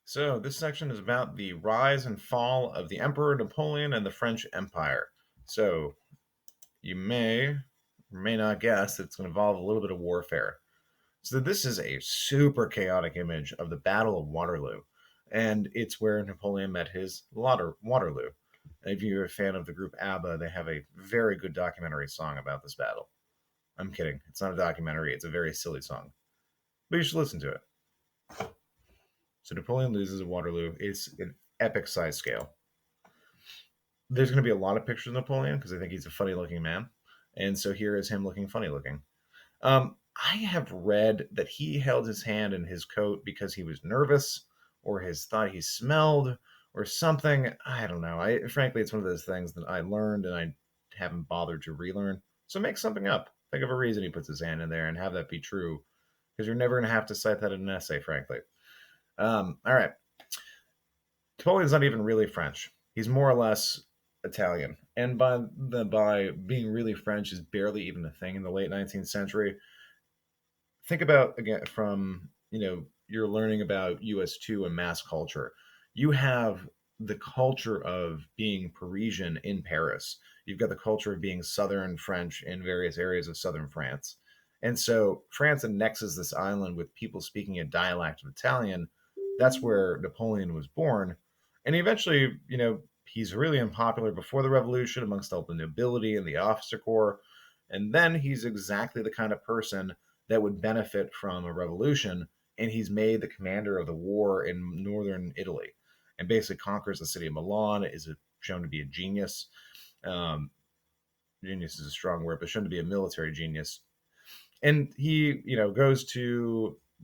So, this section is about the rise and fall of the Emperor Napoleon and the French Empire. So, you may or may not guess that it's going to involve a little bit of warfare. So, this is a super chaotic image of the Battle of Waterloo, and it's where Napoleon met his Waterloo. If you're a fan of the group ABBA, they have a very good documentary song about this battle. I'm kidding. It's not a documentary, it's a very silly song. But you should listen to it. So, Napoleon loses at Waterloo. It's an epic size scale. There's going to be a lot of pictures of Napoleon because I think he's a funny looking man. And so here is him looking funny looking. I have read that he held his hand in his coat because he was nervous or his thought he smelled or something. I don't know. Frankly, it's one of those things that I learned and I haven't bothered to relearn. So make something up. Think of a reason he puts his hand in there and have that be true because you're never going to have to cite that in an essay, frankly. All right. Napoleon's not even really French. He's more or less Italian, and by being really French is barely even a thing in the late 19th century. Think about again from you're learning about US2 and mass culture. You have the culture of being Parisian in Paris. You've got the culture of being Southern French in various areas of Southern France. And so France annexes this island with people speaking a dialect of Italian. That's where Napoleon was born. And eventually, he's really unpopular before the revolution amongst all the nobility and the officer corps. And then he's exactly the kind of person that would benefit from a revolution. And he's made the commander of the war in northern Italy and basically conquers the city of Milan, is shown to be a genius. Um, Genius is a strong word, but shown to be a military genius. And he,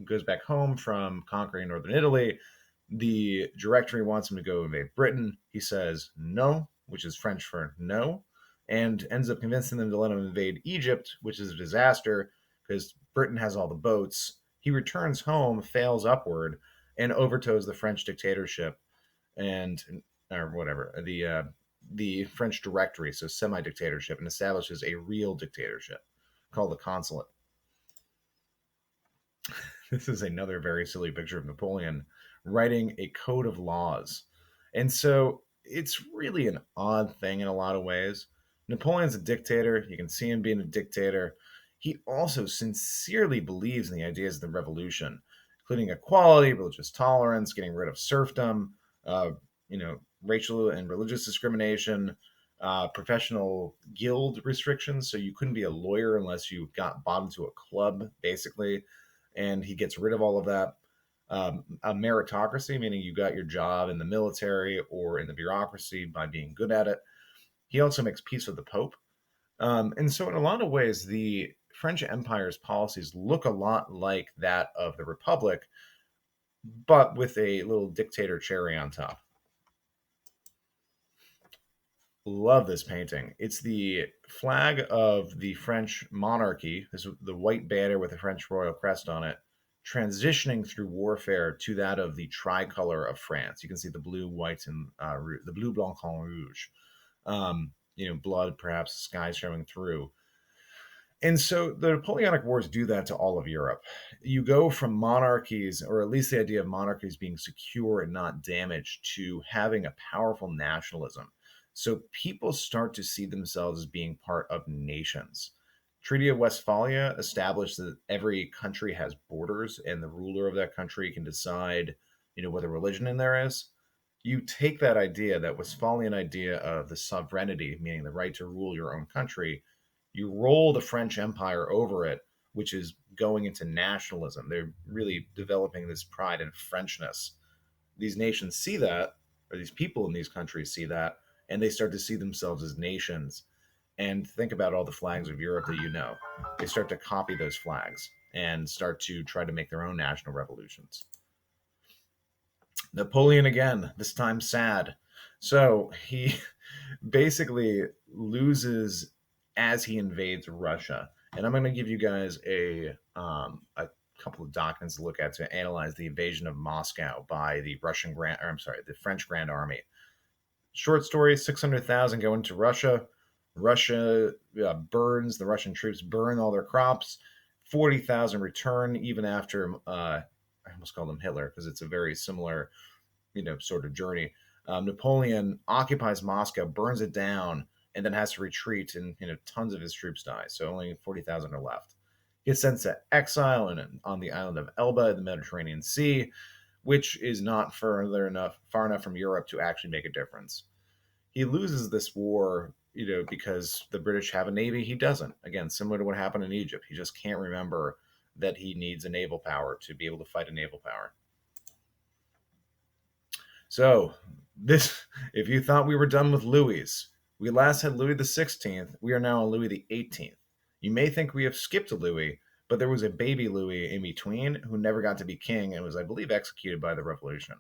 goes back home from conquering northern Italy. The directory wants him to go invade Britain. He says no, which is French for no, and ends up convincing them to let him invade Egypt, which is a disaster because Britain has all the boats. He returns home, fails upward, and overthrows the French dictatorship and or whatever the French directory, so semi-dictatorship, and establishes a real dictatorship called the consulate. This is another very silly picture of Napoleon writing a code of laws. And so it's really an odd thing in a lot of ways. Napoleon's a dictator. You can see him being a dictator. He also sincerely believes in the ideas of the revolution, including equality, religious tolerance, getting rid of serfdom, racial and religious discrimination, professional guild restrictions. So you couldn't be a lawyer unless you got bought into a club, basically, and he gets rid of all of that. A meritocracy, meaning you got your job in the military or in the bureaucracy by being good at it. He also makes peace with the Pope. And so, in a lot of ways, the French Empire's policies look a lot like that of the Republic, but with a little dictator cherry on top. Love this painting. It's the flag of the French monarchy. This is the white banner with the French royal crest on it, transitioning through warfare to that of the tricolor of France. You can see the blue, white, and the blue, blanc, and rouge. Blood, perhaps sky showing through. And so the Napoleonic Wars do that to all of Europe. You go from monarchies, or at least the idea of monarchies being secure and not damaged, to having a powerful nationalism. So people start to see themselves as being part of nations. Treaty of Westphalia established that every country has borders and the ruler of that country can decide, what the religion in there is. You take that idea, that Westphalian idea of the sovereignty, meaning the right to rule your own country, you roll the French Empire over it, which is going into nationalism. They're really developing this pride in Frenchness. These nations see that, or these people in these countries see that, and they start to see themselves as nations. And think about all the flags of Europe that you know. They start to copy those flags and start to try to make their own national revolutions. Napoleon again, this time sad. So he basically loses as he invades Russia. And I'm going to give you guys a couple of documents to look at to analyze the invasion of Moscow by the the French Grand Army. Short story: 600,000 go into Russia. Russia burns. The Russian troops burn all their crops. 40,000 return even after. I almost call them Hitler because it's a very similar sort of journey. Napoleon occupies Moscow, burns it down, and then has to retreat, and tons of his troops die. So only 40,000 are left. He gets sent to exile on the island of Elba in the Mediterranean Sea, which is not far enough from Europe to actually make a difference. He loses this war, because the British have a navy. He doesn't. Again, similar to what happened in Egypt. He just can't remember that he needs a naval power to be able to fight a naval power. So, this, if you thought we were done with Louis, we last had Louis the 16th. We are now on Louis the 18th. You may think we have skipped a Louis, but there was a baby Louis in between who never got to be king and was, I believe, executed by the Revolution.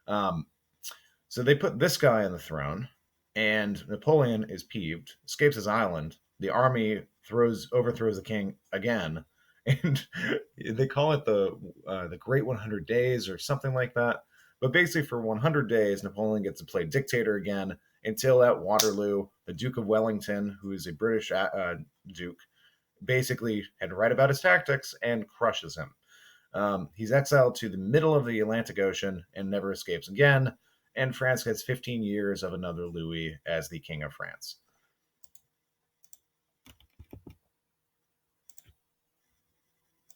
So they put this guy on the throne, and Napoleon is peeved, escapes his island. The army overthrows the king again, and they call it the Great 100 Days or something like that. But basically, for 100 days, Napoleon gets to play dictator again until at Waterloo, the Duke of Wellington, who is a British duke, basically had to write about his tactics and crushes him. He's exiled to the middle of the Atlantic Ocean and never escapes again. And France gets 15 years of another Louis as the King of France.